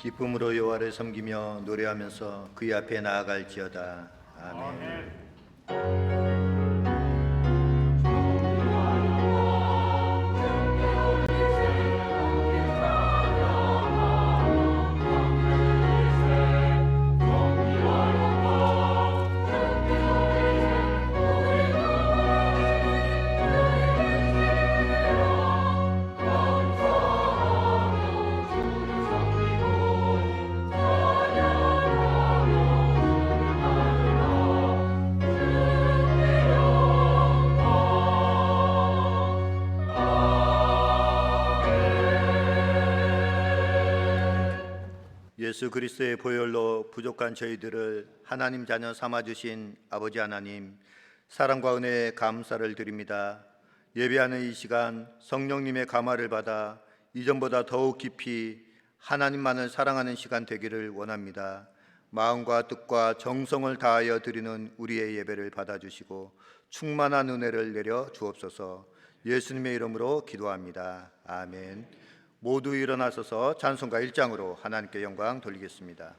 기쁨으로 여호와를 섬기며 노래하면서 그의 앞에 나아갈지어다. 아멘. 예수 그리스도의 보혈로 부족한 저희들을 하나님 자녀 삼아주신 아버지 하나님, 사랑과 은혜에 감사를 드립니다. 예배하는 이 시간 성령님의 감화를 받아 이전보다 더욱 깊이 하나님만을 사랑하는 시간 되기를 원합니다. 마음과 뜻과 정성을 다하여 드리는 우리의 예배를 받아주시고 충만한 은혜를 내려 주옵소서. 예수님의 이름으로 기도합니다. 아멘. 모두 일어나셔서 찬송가 1장으로 하나님께 영광 돌리겠습니다.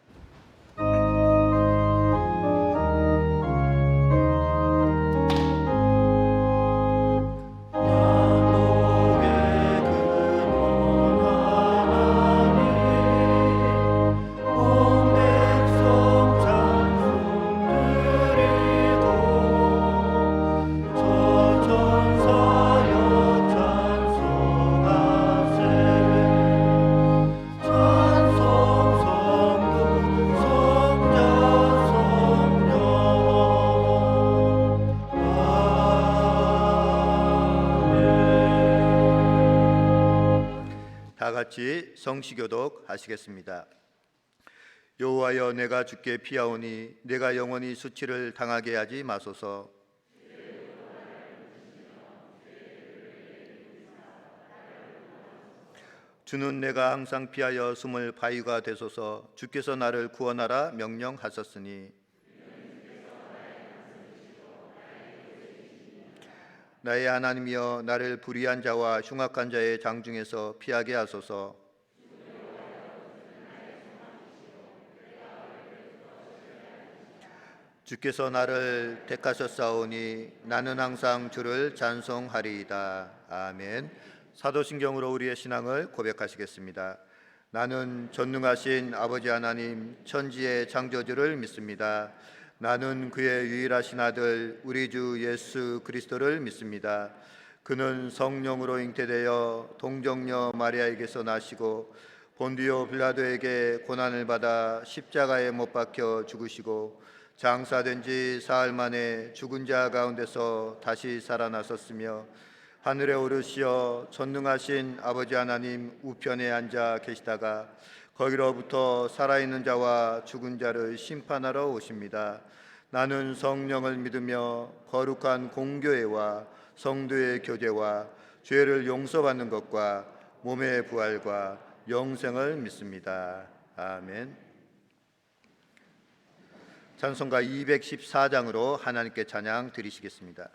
같이 성시교독 하시겠습니다. 여호와여, 내가 주께 피하오니 내가 영원히 수치를 당하게 하지 마소서. 주는 내가 항상 피하여 숨을 바위가 되소서. 주께서 나를 구원하라 명령하셨으니 나의 하나님이여, 나를 불의한 자와 흉악한 자의 장중에서 피하게 하소서. 주께서 나를 택하셨사오니 나는 항상 주를 찬송하리이다. 아멘. 사도신경으로 우리의 신앙을 고백하시겠습니다. 나는 전능하신 아버지 하나님 천지의 창조주를 믿습니다. 나는 그의 유일하신 아들 우리 주 예수 그리스도를 믿습니다. 그는 성령으로 잉태되어 동정녀 마리아에게서 나시고 본디오 빌라도에게 고난을 받아 십자가에 못 박혀 죽으시고 장사된 지 사흘 만에 죽은 자 가운데서 다시 살아나셨으며 하늘에 오르시어 전능하신 아버지 하나님 우편에 앉아 계시다가 거기로부터 살아있는 자와 죽은 자를 심판하러 오십니다. 나는 성령을 믿으며 거룩한 공교회와 성도의 교제와 죄를 용서받는 것과 몸의 부활과 영생을 믿습니다. 아멘. 찬송가 214장으로 하나님께 찬양 드리시겠습니다.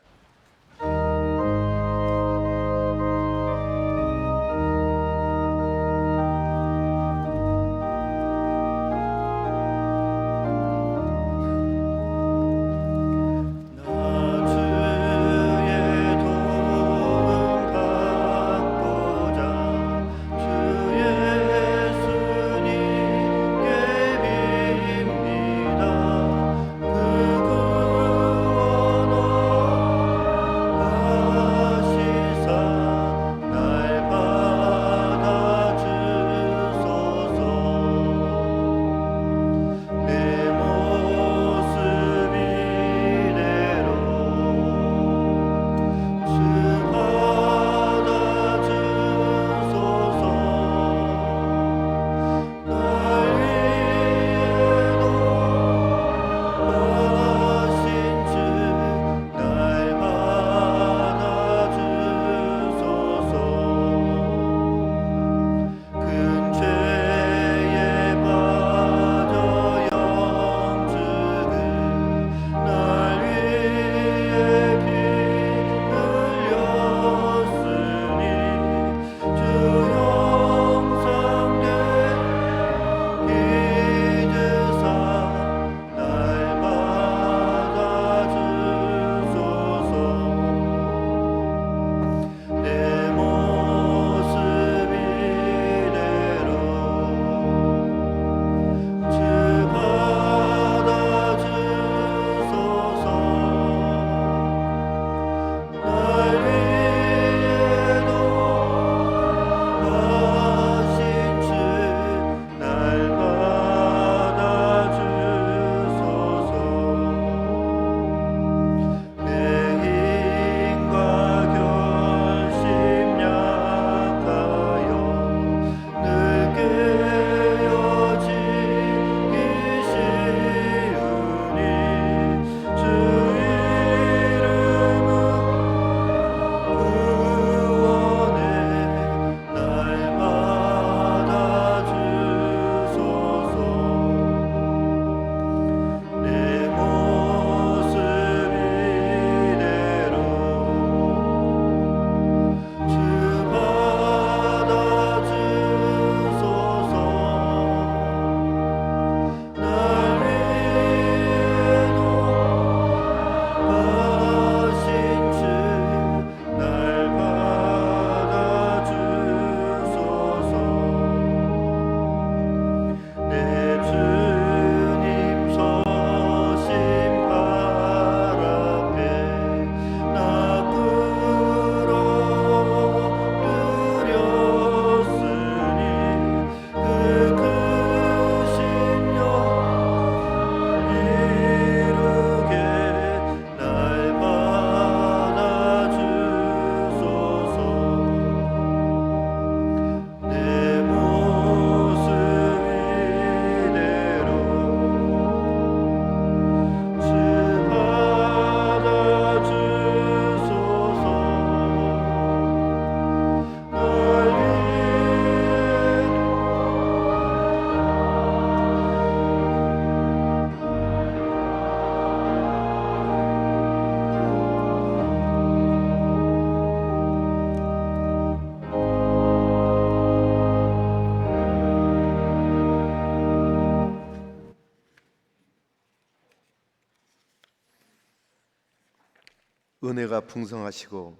은혜가 풍성하시고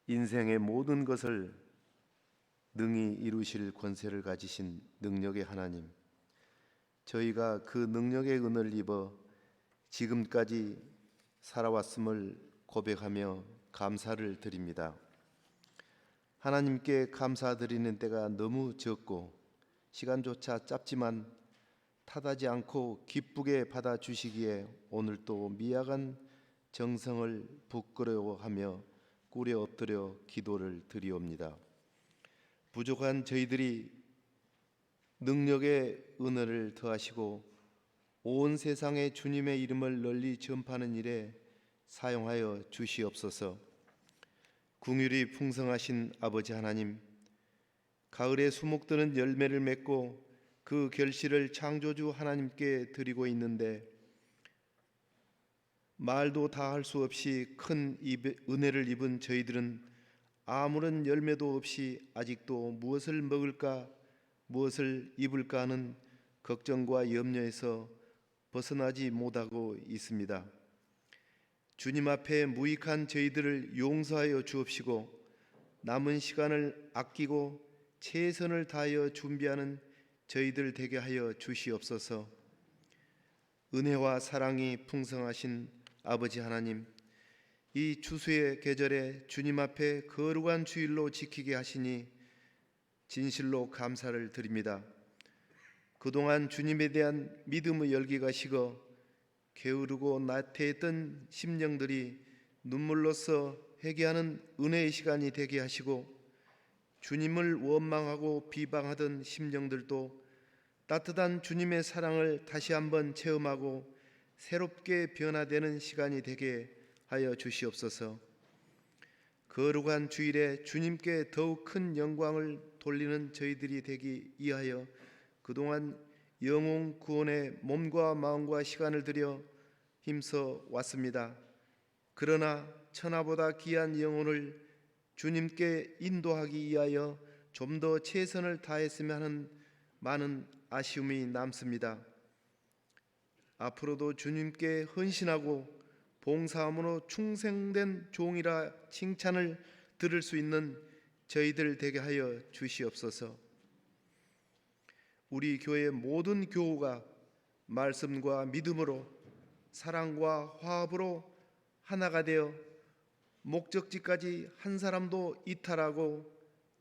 인생의 모든 것을 능히 이루실 권세를 가지신 능력의 하나님, 저희가 그 능력의 은혜를 입어 지금까지 살아왔음을 고백하며 감사를 드립니다. 하나님께 감사드리는 때가 너무 적고 시간조차 짧지만 탓하지 않고 기쁘게 받아주시기에 오늘 또 미약한 정성을 부끄러워하며 꿇에 엎드려 기도를 드리옵니다. 부족한 저희들이 능력의 은혜를 더하시고 온 세상에 주님의 이름을 널리 전파하는 일에 사용하여 주시옵소서. 긍휼이 풍성하신 아버지 하나님, 가을에 수목드는 열매를 맺고 그 결실을 창조주 하나님께 드리고 있는데 말도 다 할 수 없이 큰 은혜를 입은 저희들은 아무런 열매도 없이 아직도 무엇을 먹을까 무엇을 입을까 하는 걱정과 염려에서 벗어나지 못하고 있습니다. 주님 앞에 무익한 저희들을 용서하여 주옵시고 남은 시간을 아끼고 최선을 다하여 준비하는 저희들 되게 하여 주시옵소서. 은혜와 사랑이 풍성하신 아버지 하나님, 이 추수의 계절에 주님 앞에 거룩한 주일로 지키게 하시니 진실로 감사를 드립니다. 그동안 주님에 대한 믿음의 열기가 식어 게으르고 나태했던 심령들이 눈물로써 회개하는 은혜의 시간이 되게 하시고 주님을 원망하고 비방하던 심령들도 따뜻한 주님의 사랑을 다시 한번 체험하고 새롭게 변화되는 시간이 되게 하여 주시옵소서. 거룩한 주일에 주님께 더욱 큰 영광을 돌리는 저희들이 되기 위하여 그동안 영혼 구원에 몸과 마음과 시간을 들여 힘써 왔습니다. 그러나 천하보다 귀한 영혼을 주님께 인도하기 위하여 좀 더 최선을 다했으면 하는 많은 아쉬움이 남습니다. 앞으로도 주님께 헌신하고 봉사함으로 충성된 종이라 칭찬을 들을 수 있는 저희들 되게 하여 주시옵소서. 우리 교회의 모든 교우가 말씀과 믿음으로 사랑과 화합으로 하나가 되어 목적지까지 한 사람도 이탈하고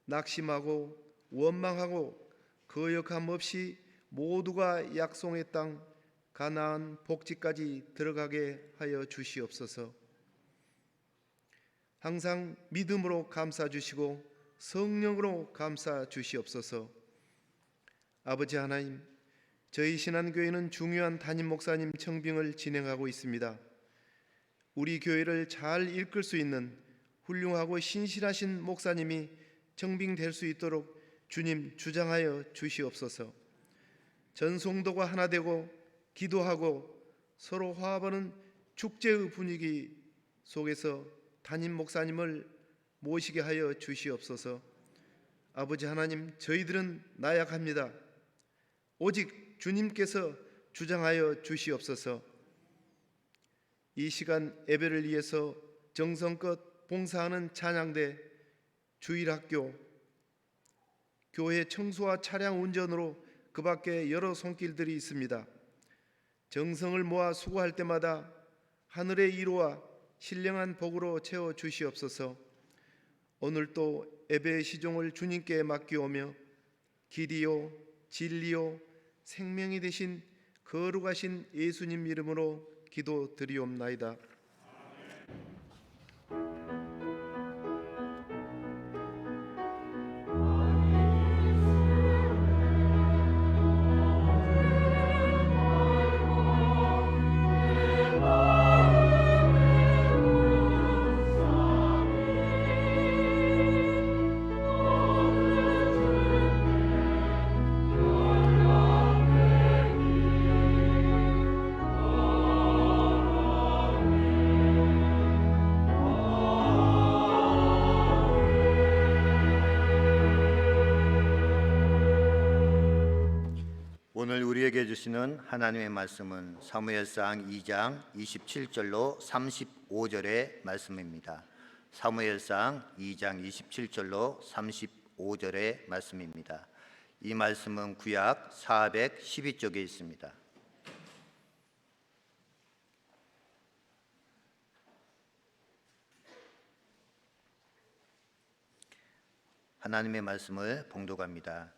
낙심하고 원망하고 거역함 없이 모두가 약속의 땅 가나안 복지까지 들어가게 하여 주시옵소서. 항상 믿음으로 감싸 주시고 성령으로 감싸 주시옵소서. 아버지 하나님, 저희 신안교회는 중요한 담임 목사님 청빙을 진행하고 있습니다. 우리 교회를 잘 이끌 수 있는 훌륭하고 신실하신 목사님이 청빙될 수 있도록 주님 주장하여 주시옵소서. 전 성도가 하나 되고 기도하고 서로 화합하는 축제의 분위기 속에서 담임 목사님을 모시게 하여 주시옵소서. 아버지 하나님, 저희들은 나약합니다. 오직 주님께서 주장하여 주시옵소서. 이 시간 예배를 위해서 정성껏 봉사하는 찬양대, 주일학교, 교회 청소와 차량 운전으로 그 밖에 여러 손길들이 있습니다. 정성을 모아 수고할 때마다 하늘의 위로와 신령한 복으로 채워 주시옵소서. 오늘도 예배의 시종을 주님께 맡기오며 길이요 진리요 생명이 되신 거룩하신 예수님 이름으로 기도드리옵나이다. 오늘 우리에게 주시는 하나님의 말씀은 사무엘상 2장 27절로 35절의 말씀입니다. 사무엘상 2장 27절로 35절의 말씀입니다. 이 말씀은 구약 412쪽에 있습니다. 하나님의 말씀을 봉독합니다.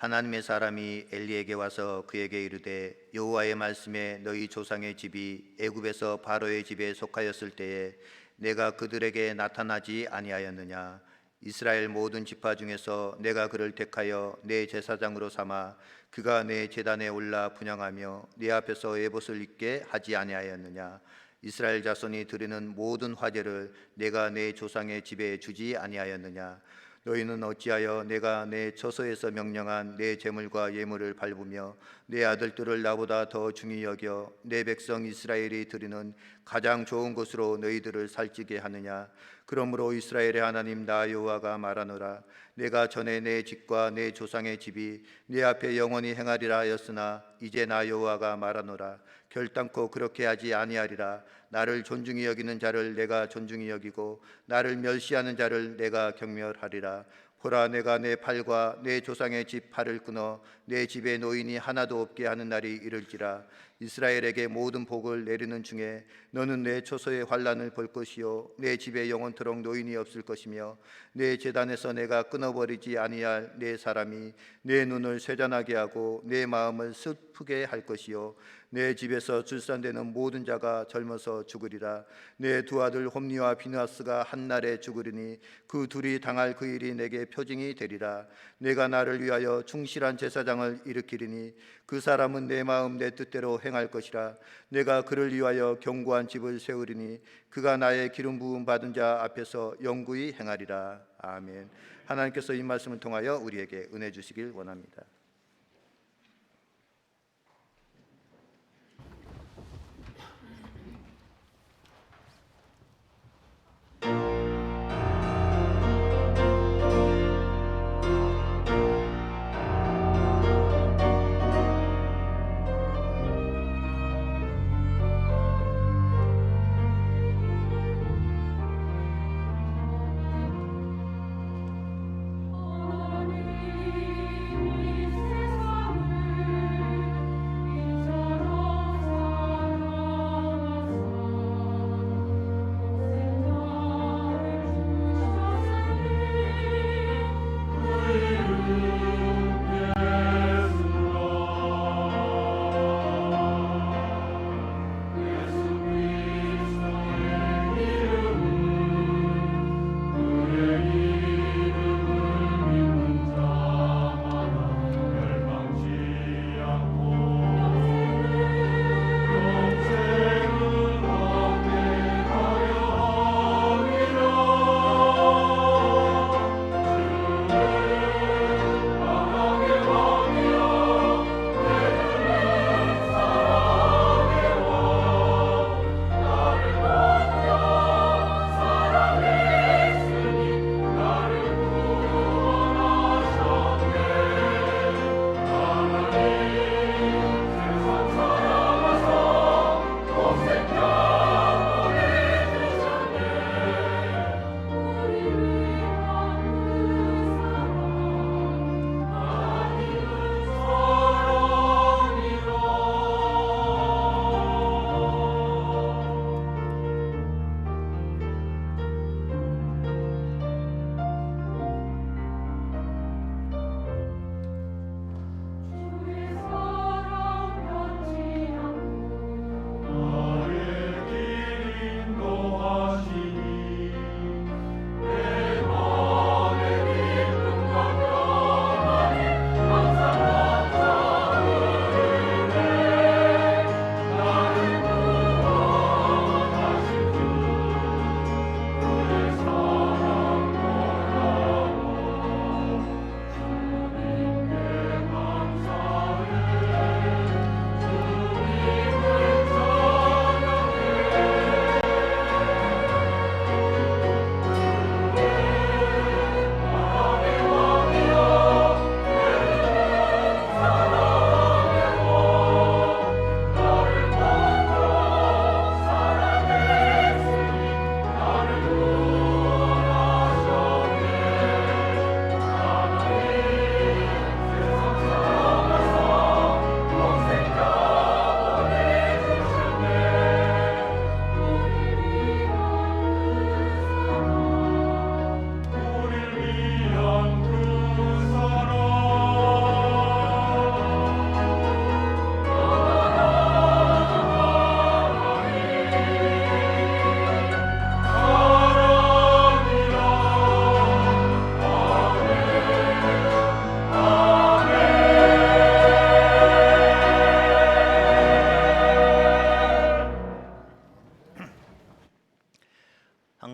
하나님의 사람이 엘리에게 와서 그에게 이르되 여호와의 말씀에 너희 조상의 집이 애굽에서 바로의 집에 속하였을 때에 내가 그들에게 나타나지 아니하였느냐. 이스라엘 모든 지파 중에서 내가 그를 택하여 내 제사장으로 삼아 그가 내 제단에 올라 분향하며 네 앞에서 에봇을 입게 하지 아니하였느냐. 이스라엘 자손이 드리는 모든 화제를 내가 내 조상의 집에 주지 아니하였느냐. 너희는 어찌하여 내가 내 처소에서 명령한 내 제물과 예물을 밟으며 내 아들들을 나보다 더 중히 여겨 내 백성 이스라엘이 드리는 가장 좋은 것으로 너희들을 살찌게 하느냐. 그러므로 이스라엘의 하나님 나 여호와가 말하노라. 내가 전에 내 집과 내 조상의 집이 네 앞에 영원히 행하리라 하였으나 이제 나 여호와가 말하노라. 결단코 그렇게 하지 아니하리라. 나를 존중히 여기는 자를 내가 존중히 여기고 나를 멸시하는 자를 내가 경멸하리라. 보라, 내가 내 팔과 내 조상의 집 팔을 끊어 내 집에 노인이 하나도 없게 하는 날이 이를지라. 이스라엘에게 모든 복을 내리는 중에 너는 내 초소의 환난을 볼 것이요 내 집에 영원토록 노인이 없을 것이며 내 제단에서 내가 끊어버리지 아니할 내 사람이 내 눈을 쇠잔하게 하고 내 마음을 슬프게 할 것이요 내 집에서 출산되는 모든 자가 젊어서 죽으리라. 내 두 아들 홈니와 비느하스가 한 날에 죽으리니 그 둘이 당할 그 일이 내게 표징이 되리라. 내가 나를 위하여 충실한 제사장을 일으키리니 그 사람은 내 마음 내 뜻대로 행할 것이라. 내가 그를 위하여 견고한 집을 세우리니 그가 나의 기름 부음 받은 자 앞에서 영구히 행하리라. 아멘. 하나님께서 이 말씀을 통하여 우리에게 은혜 주시길 원합니다.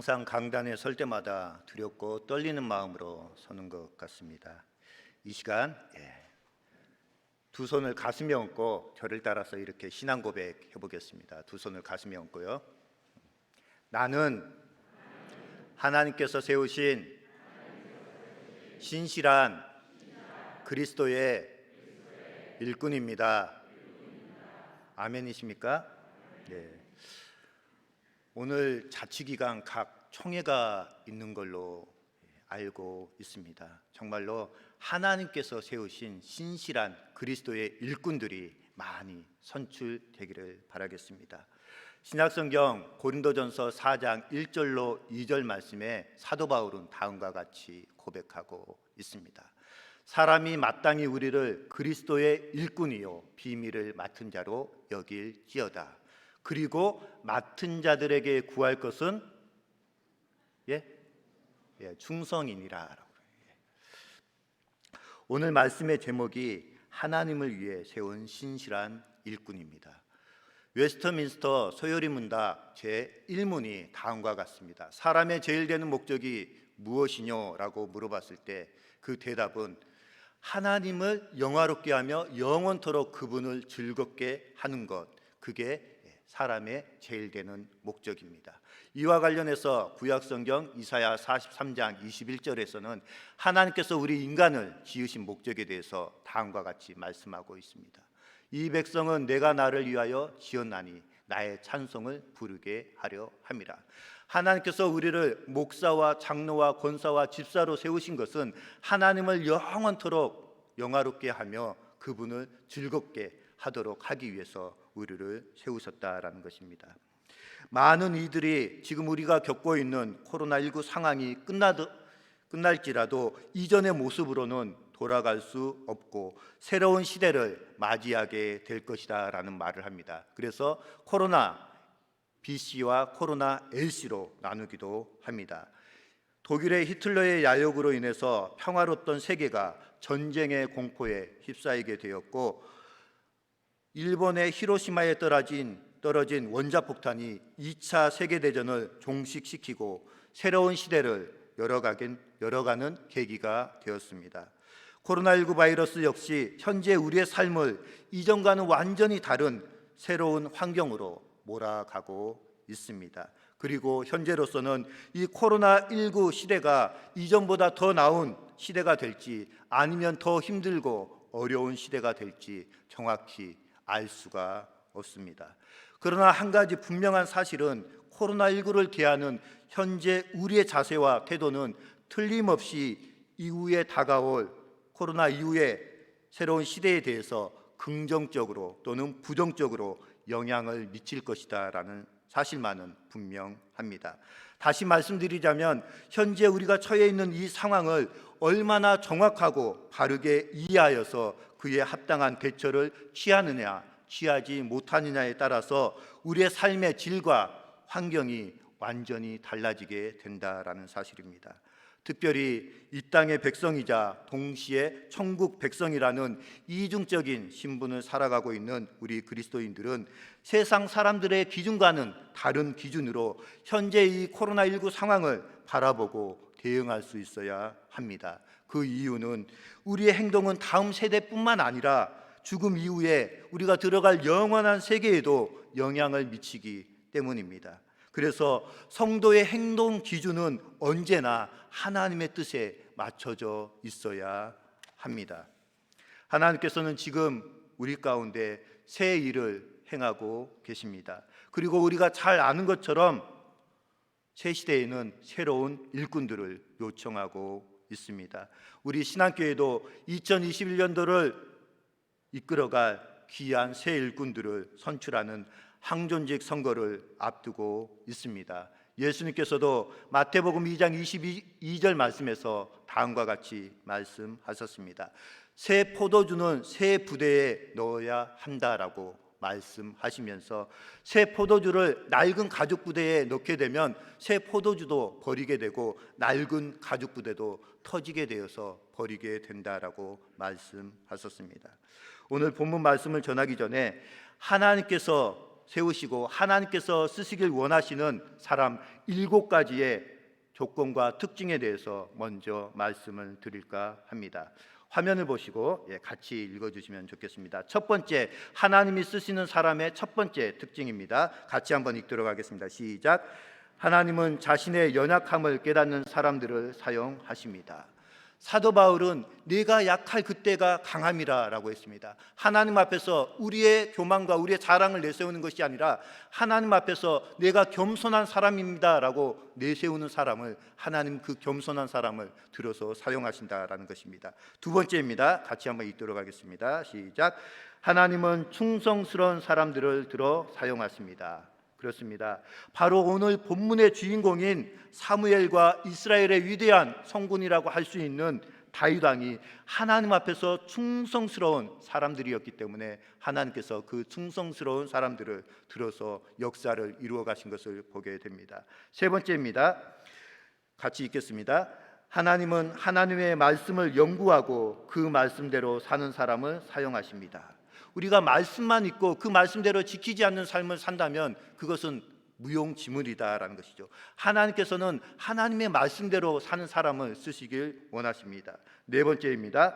항상 강단에 설 때마다 두렵고 떨리는 마음으로 서는 것 같습니다. 이 시간 두 손을 가슴에 얹고 저를 따라서 이렇게 신앙 고백해 보겠습니다. 두 손을 가슴에 얹고요. 나는 하나님께서 세우신 신실한 그리스도의 일꾼입니다. 아멘이십니까? 네. 오늘 자치기관 각 총회가 있는 걸로 알고 있습니다. 정말로 하나님께서 세우신 신실한 그리스도의 일꾼들이 많이 선출되기를 바라겠습니다. 신약성경 고린도전서 4장 1절로 2절 말씀에 사도 바울은 다음과 같이 고백하고 있습니다. 사람이 마땅히 우리를 그리스도의 일꾼이요 비밀을 맡은 자로 여길지어다. 그리고 맡은 자들에게 구할 것은 충성이니라. 오늘 말씀의 제목이 하나님을 위해 세운 신실한 일꾼입니다. 웨스트민스터 소요리 문답 제1문이 다음과 같습니다. 사람의 제일 되는 목적이 무엇이뇨라고 물어봤을 때 그 대답은 하나님을 영화롭게 하며 영원토록 그분을 즐겁게 하는 것, 그게 사람의 제일 되는 목적입니다. 이와 관련해서 구약성경 이사야 43장 21절에서는 하나님께서 우리 인간을 지으신 목적에 대해서 다음과 같이 말씀하고 있습니다. 이 백성은 내가 나를 위하여 지었나니 나의 찬송을 부르게 하려 함이라. 하나님께서 우리를 목사와 장로와 권사와 집사로 세우신 것은 하나님을 영원토록 영화롭게 하며 그분을 즐겁게 하도록 하기 위해서 우리를 세우셨다라는 것입니다. 많은 이들이 지금 우리가 겪고 있는 코로나19 상황이 끝날지라도 이전의 모습으로는 돌아갈 수 없고 새로운 시대를 맞이하게 될 것이다 라는 말을 합니다. 그래서 코로나 BC와 코로나 LC로 나누기도 합니다. 독일의 히틀러의 야욕으로 인해서 평화롭던 세계가 전쟁의 공포에 휩싸이게 되었고 일본의 히로시마에 떨어진 원자폭탄이 2차 세계대전을 종식시키고 새로운 시대를 열어가는 계기가 되었습니다. 코로나19 바이러스 역시 현재 우리의 삶을 이전과는 완전히 다른 새로운 환경으로 몰아가고 있습니다. 그리고 현재로서는 이 코로나19 시대가 이전보다 더 나은 시대가 될지 아니면 더 힘들고 어려운 시대가 될지 정확히 알 수가 없습니다. 그러나 한 가지 분명한 사실은 코로나19를 대하는 현재 우리의 자세와 태도는 틀림없이 이후에 다가올 코로나 이후의 새로운 시대에 대해서 긍정적으로 또는 부정적으로 영향을 미칠 것이다 라는 사실만은 분명합니다. 다시 말씀드리자면 현재 우리가 처해 있는 이 상황을 얼마나 정확하고 바르게 이해하여서 그에 합당한 대처를 취하느냐 취하지 못하느냐에 따라서 우리의 삶의 질과 환경이 완전히 달라지게 된다라는 사실입니다. 특별히 이 땅의 백성이자 동시에 천국 백성이라는 이중적인 신분을 살아가고 있는 우리 그리스도인들은 세상 사람들의 기준과는 다른 기준으로 현재 이 코로나19 상황을 바라보고 대응할 수 있어야 합니다. 그 이유는 우리의 행동은 다음 세대뿐만 아니라 죽음 이후에 우리가 들어갈 영원한 세계에도 영향을 미치기 때문입니다. 그래서 성도의 행동 기준은 언제나 하나님의 뜻에 맞춰져 있어야 합니다. 하나님께서는 지금 우리 가운데 새 일을 행하고 계십니다. 그리고 우리가 잘 아는 것처럼 새 시대에는 새로운 일꾼들을 요청하고 있습니다. 우리 신앙교회도 2021년도를 이끌어갈 귀한 새 일꾼들을 선출하는 항존직 선거를 앞두고 있습니다. 예수님께서도 마태복음 2장 22절 말씀에서 다음과 같이 말씀하셨습니다. 새 포도주는 새 부대에 넣어야 한다라고 말씀하시면서 새 포도주를 낡은 가죽 부대에 넣게 되면 새 포도주도 버리게 되고 낡은 가죽 부대도 터지게 되어서 버리게 된다라고 말씀하셨습니다. 오늘 본문 말씀을 전하기 전에 하나님께서 세우시고 하나님께서 쓰시길 원하시는 사람 7가지의 조건과 특징에 대해서 먼저 말씀을 드릴까 합니다. 화면을 보시고 같이 읽어주시면 좋겠습니다. 첫 번째, 하나님이 쓰시는 사람의 첫 번째 특징입니다. 같이 한번 읽도록 하겠습니다. 시작. 하나님은 자신의 연약함을 깨닫는 사람들을 사용하십니다. 사도 바울은 내가 약할 그때가 강함이라라고 했습니다. 하나님 앞에서 우리의 교만과 우리의 자랑을 내세우는 것이 아니라 하나님 앞에서 내가 겸손한 사람입니다라고 내세우는 사람을 하나님 그 겸손한 사람을 들어서 사용하신다라는 것입니다. 두 번째입니다. 같이 한번 읽도록 하겠습니다. 시작. 하나님은 충성스러운 사람들을 들어 사용하십니다. 그렇습니다. 바로 오늘 본문의 주인공인 사무엘과 이스라엘의 위대한 성군이라고 할 수 있는 다윗 왕이 하나님 앞에서 충성스러운 사람들이었기 때문에 하나님께서 그 충성스러운 사람들을 들어서 역사를 이루어 가신 것을 보게 됩니다. 세 번째입니다. 같이 읽겠습니다. 하나님은 하나님의 말씀을 연구하고 그 말씀대로 사는 사람을 사용하십니다. 우리가 말씀만 읽고 그 말씀대로 지키지 않는 삶을 산다면 그것은 무용지물이다라는 것이죠. 하나님께서는 하나님의 말씀대로 사는 사람을 쓰시길 원하십니다. 네 번째입니다.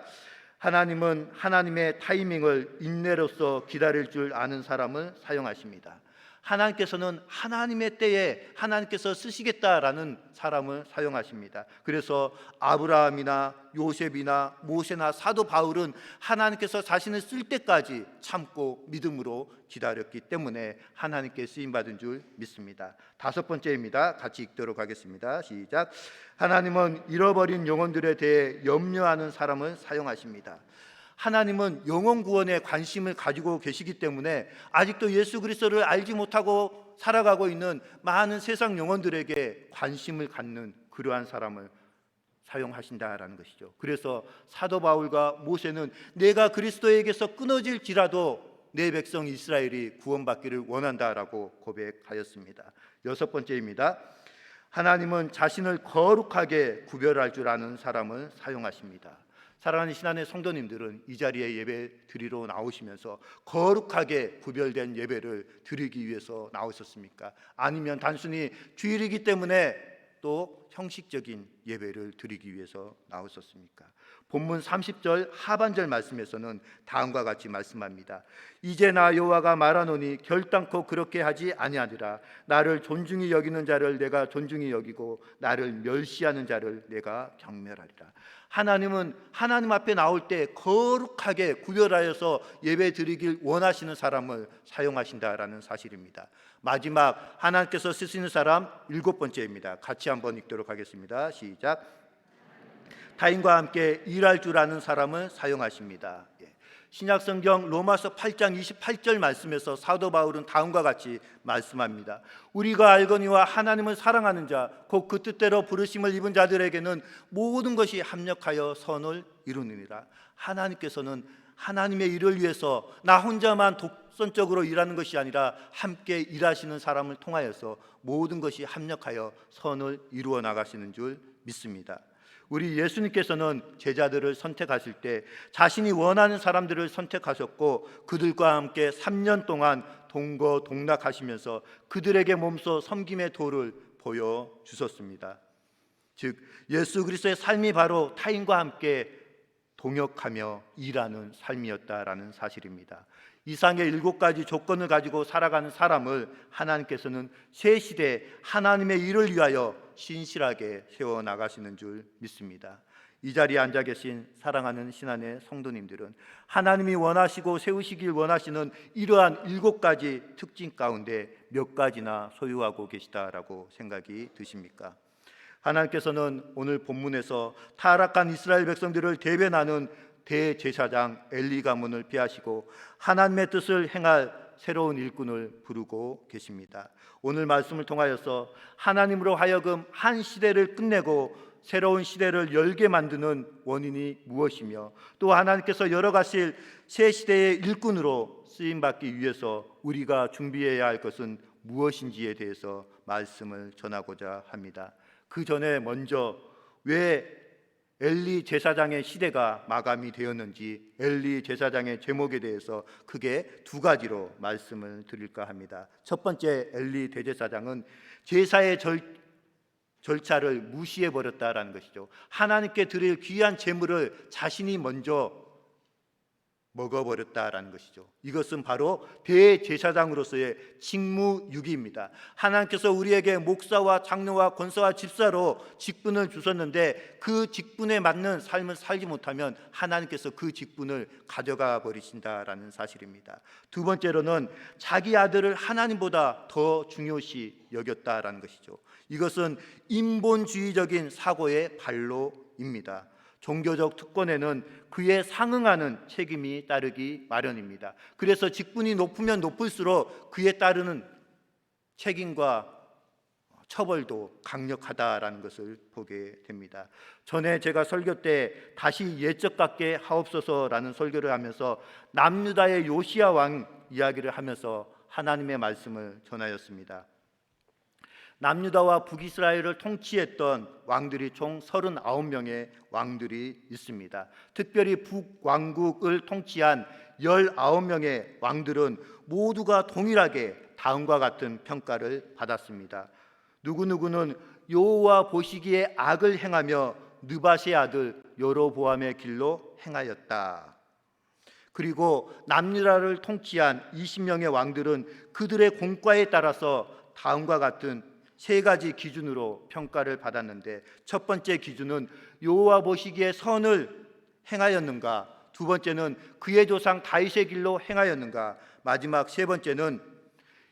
하나님은 하나님의 타이밍을 인내로서 기다릴 줄 아는 사람을 사용하십니다. 하나님께서는 하나님의 때에 하나님께서 쓰시겠다라는 사람을 사용하십니다. 그래서 아브라함이나 요셉이나 모세나 사도 바울은 하나님께서 자신을 쓸 때까지 참고 믿음으로 기다렸기 때문에 하나님께 쓰임받은 줄 믿습니다. 다섯 번째입니다. 같이 읽도록 하겠습니다. 시작. 하나님은 잃어버린 영혼들에 대해 염려하는 사람을 사용하십니다. 하나님은 영혼 구원에 관심을 가지고 계시기 때문에 아직도 예수 그리스도를 알지 못하고 살아가고 있는 많은 세상 영혼들에게 관심을 갖는 그러한 사람을 사용하신다라는 것이죠. 그래서 사도 바울과 모세는 내가 그리스도에게서 끊어질지라도 내 백성 이스라엘이 구원받기를 원한다라고 고백하였습니다. 여섯 번째입니다. 하나님은 자신을 거룩하게 구별할 줄 아는 사람을 사용하십니다. 사랑하는 신안의 성도님들은 이 자리에 예배 드리러 나오시면서 거룩하게 구별된 예배를 드리기 위해서 나오셨습니까? 아니면 단순히 주일이기 때문에 또 형식적인 예배를 드리기 위해서 나오셨습니까? 본문 30절 하반절 말씀에서는 다음과 같이 말씀합니다. 이제 나 여호와가 말하노니 결단코 그렇게 하지 아니하리라. 나를 존중히 여기는 자를 내가 존중히 여기고 나를 멸시하는 자를 내가 경멸하리라. 하나님은 하나님 앞에 나올 때 거룩하게 구별하여서 예배 드리길 원하시는 사람을 사용하신다라는 사실입니다. 마지막 하나님께서 쓰시는 사람 일곱 번째입니다. 같이 한번 읽도록 하겠습니다. 시작. 타인과 함께 일할 줄 아는 사람을 사용하십니다. 신약성경 로마서 8장 28절 말씀에서 사도 바울은 다음과 같이 말씀합니다. 우리가 알거니와 하나님을 사랑하는 자 곧 그 뜻대로 부르심을 입은 자들에게는 모든 것이 합력하여 선을 이루느니라. 하나님께서는 하나님의 일을 위해서 나 혼자만 독선적으로 일하는 것이 아니라 함께 일하시는 사람을 통하여서 모든 것이 합력하여 선을 이루어 나가시는 줄 믿습니다. 우리 예수님께서는 제자들을 선택하실 때 자신이 원하는 사람들을 선택하셨고 그들과 함께 3년 동안 동거동락하시면서 그들에게 몸소 섬김의 도를 보여주셨습니다. 즉 예수 그리스도의 삶이 바로 타인과 함께 동역하며 일하는 삶이었다라는 사실입니다. 이상의 7가지 조건을 가지고 살아가는 사람을 하나님께서는 새 시대에 하나님의 일을 위하여 신실하게 세워나가시는 줄 믿습니다. 이 자리에 앉아 계신 사랑하는 신안의 성도님들은 하나님이 원하시고 세우시길 원하시는 이러한 7가지 특징 가운데 몇 가지나 소유하고 계시다라고 생각이 드십니까? 하나님께서는 오늘 본문에서 타락한 이스라엘 백성들을 대변하는 대제사장 엘리 가문을 피하시고 하나님의 뜻을 행할 새로운 일꾼을 부르고 계십니다. 오늘 말씀을 통하여서 하나님으로 하여금 한 시대를 끝내고 새로운 시대를 열게 만드는 원인이 무엇이며 또 하나님께서 열어가실 새 시대의 일꾼으로 쓰임받기 위해서 우리가 준비해야 할 것은 무엇인지에 대해서 말씀을 전하고자 합니다. 그 전에 먼저 왜 엘리 제사장의 시대가 마감이 되었는지 엘리 제사장의 제목에 대해서 크게 두 가지로 말씀을 드릴까 합니다. 첫 번째, 엘리 대제사장은 제사의 절차를 무시해 버렸다라는 것이죠. 하나님께 드릴 귀한 제물을 자신이 먼저 먹어버렸다라는 것이죠. 이것은 바로 대제사장으로서의 직무유기입니다. 하나님께서 우리에게 목사와 장로와 권사와 집사로 직분을 주셨는데 그 직분에 맞는 삶을 살지 못하면 하나님께서 그 직분을 가져가 버리신다라는 사실입니다. 두 번째로는 자기 아들을 하나님보다 더 중요시 여겼다라는 것이죠. 이것은 인본주의적인 사고의 발로입니다. 종교적 특권에는 그에 상응하는 책임이 따르기 마련입니다. 그래서 직분이 높으면 높을수록 그에 따르는 책임과 처벌도 강력하다라는 것을 보게 됩니다. 전에 제가 설교 때 다시 옛적 같게 하옵소서라는 설교를 하면서 남유다의 요시야 왕 이야기를 하면서 하나님의 말씀을 전하였습니다. 남유다와 북이스라엘을 통치했던 왕들이 총 39명의 왕들이 있습니다. 특별히 북왕국을 통치한 19명의 왕들은 모두가 동일하게 다음과 같은 평가를 받았습니다. 누구누구는 여호와 보시기에 악을 행하며 느밧의 아들 여로보암의 길로 행하였다. 그리고 남유다를 통치한 20명의 왕들은 그들의 공과에 따라서 다음과 같은 세 가지 기준으로 평가를 받았는데, 첫 번째 기준은 여호와 보시기에 선을 행하였는가, 두 번째는 그의 조상 다윗의 길로 행하였는가, 마지막 세 번째는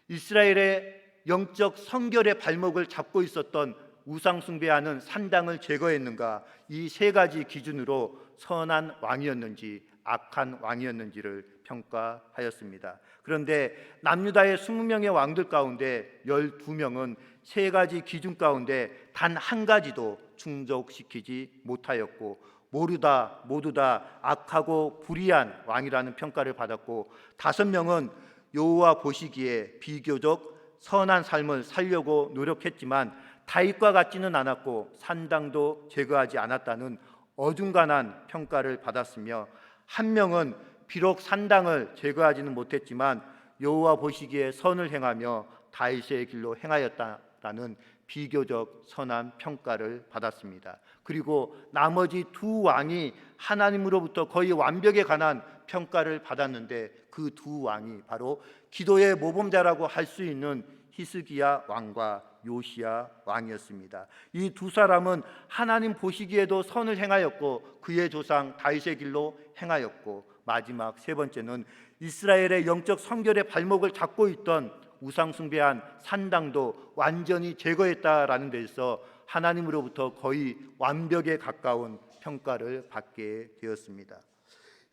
이스라엘의 영적 성결의 발목을 잡고 있었던 우상 숭배하는 산당을 제거했는가. 이 세 가지 기준으로 선한 왕이었는지 악한 왕이었는지를 평가하였습니다. 그런데 남유다의 20명의 왕들 가운데 12명은 세 가지 기준 가운데 단 한 가지도 충족시키지 못하였고, 모두 다 악하고 불의한 왕이라는 평가를 받았고, 5명은 여호와 보시기에 비교적 선한 삶을 살려고 노력했지만 다윗과 같지는 않았고 산당도 제거하지 않았다는 어중간한 평가를 받았으며, 한 명은 비록 산당을 제거하지는 못했지만 여호와 보시기에 선을 행하며 다윗의 길로 행하였다라는 비교적 선한 평가를 받았습니다. 그리고 나머지 두 왕이 하나님으로부터 거의 완벽에 관한 평가를 받았는데, 그 두 왕이 바로 기도의 모범자라고 할 수 있는 히스기야 왕과 요시야 왕이었습니다. 이 두 사람은 하나님 보시기에도 선을 행하였고 그의 조상 다윗의 길로 행하였고, 마지막 세 번째는 이스라엘의 영적 성결의 발목을 잡고 있던 우상 숭배한 산당도 완전히 제거했다라는 데서 하나님으로부터 거의 완벽에 가까운 평가를 받게 되었습니다.